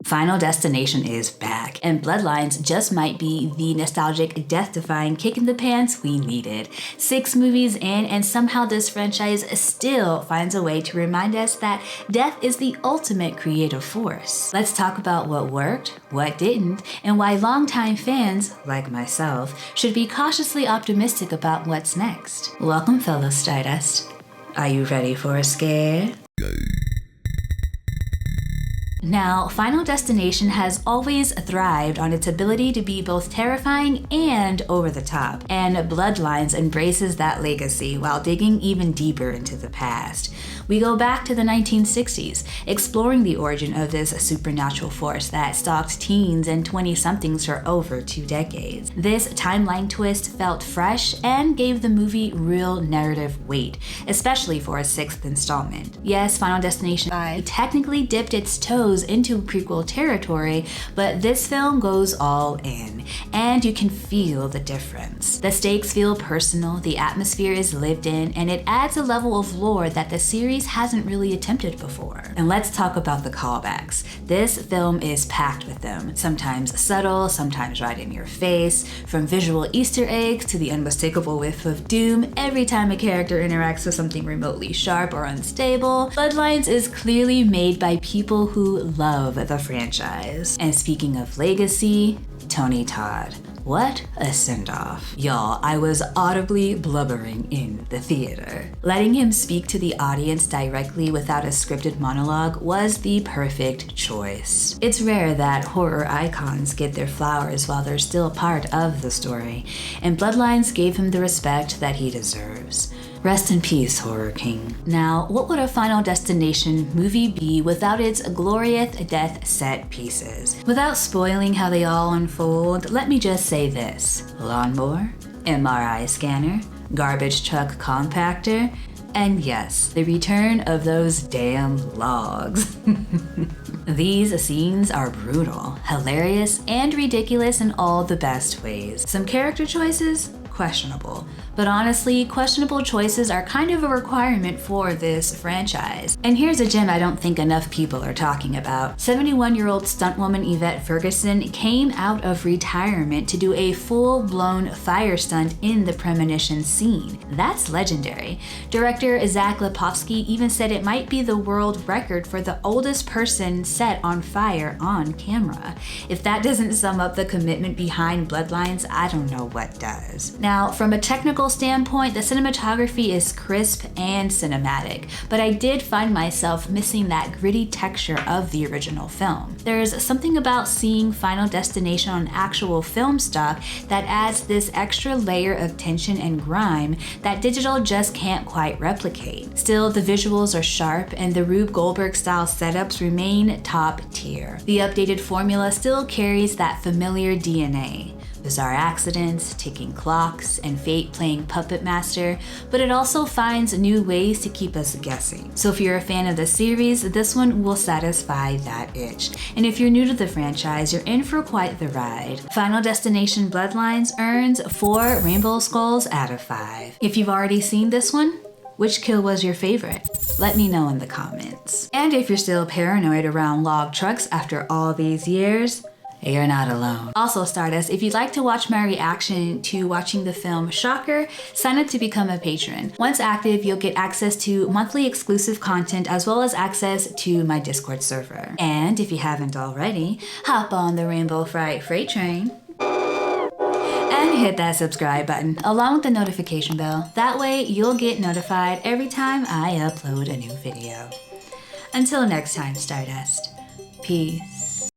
Final Destination is back, and Bloodlines just might be the nostalgic, death-defying kick in the pants we needed. 6 movies in, and somehow this franchise still finds a way to remind us that death is the ultimate creative force. Let's talk about what worked, what didn't, and why longtime fans, like myself, should be cautiously optimistic about what's next. Welcome, fellow Stardust. Are you ready for a scare? Now, Final Destination has always thrived on its ability to be both terrifying and over the top, and Bloodlines embraces that legacy while digging even deeper into the past. We go back to the 1960s, exploring the origin of this supernatural force that stalked teens and 20-somethings for over 2 decades. This timeline twist felt fresh and gave the movie real narrative weight, especially for a 6th installment. Yes, Final Destination 5 technically dipped its toes into prequel territory, but this film goes all in, and you can feel the difference. The stakes feel personal, the atmosphere is lived in, and it adds a level of lore that the series hasn't really attempted before. And let's talk about the callbacks. This film is packed with them, sometimes subtle, sometimes right in your face, from visual Easter eggs to the unmistakable whiff of doom every time a character interacts with something remotely sharp or unstable. Bloodlines is clearly made by people who love the franchise. And speaking of legacy, Tony Todd. What a send-off. Y'all, I was audibly blubbering in the theater. Letting him speak to the audience directly without a scripted monologue was the perfect choice. It's rare that horror icons get their flowers while they're still part of the story, and Bloodlines gave him the respect that he deserves. Rest in peace, Horror King. Now, what would a Final Destination movie be without its glorious death set pieces? Without spoiling how they all unfold, let me just say this: lawnmower, MRI scanner, garbage truck compactor, and yes, the return of those damn logs. These scenes are brutal, hilarious, and ridiculous in all the best ways. Some character choices? Questionable. But honestly, questionable choices are kind of a requirement for this franchise. And here's a gem I don't think enough people are talking about. 71-year-old stuntwoman Yvette Ferguson came out of retirement to do a full-blown fire stunt in the premonition scene. That's legendary. Director Zach Lipovsky even said it might be the world record for the oldest person set on fire on camera. If that doesn't sum up the commitment behind Bloodlines, I don't know what does. Now, from a technical standpoint, the cinematography is crisp and cinematic, but I did find myself missing that gritty texture of the original film. There's something about seeing Final Destination on actual film stock that adds this extra layer of tension and grime that digital just can't quite replicate. Still, the visuals are sharp, and the Rube Goldberg-style setups remain top tier. The updated formula still carries that familiar DNA. Bizarre accidents, ticking clocks, and fate playing puppet master, but it also finds new ways to keep us guessing. So if you're a fan of the series, this one will satisfy that itch. And if you're new to the franchise, you're in for quite the ride. Final Destination Bloodlines earns 4 rainbow skulls out of 5. If you've already seen this one, which kill was your favorite? Let me know in the comments. And if you're still paranoid around log trucks after all these years, you're not alone. Also, Stardust, if you'd like to watch my reaction to watching the film Shocker, sign up to become a patron. Once active, you'll get access to monthly exclusive content as well as access to my Discord server. And if you haven't already, hop on the Rainbow Fright freight train and hit that subscribe button along with the notification bell. That way you'll get notified every time I upload a new video. Until next time, Stardust. Peace.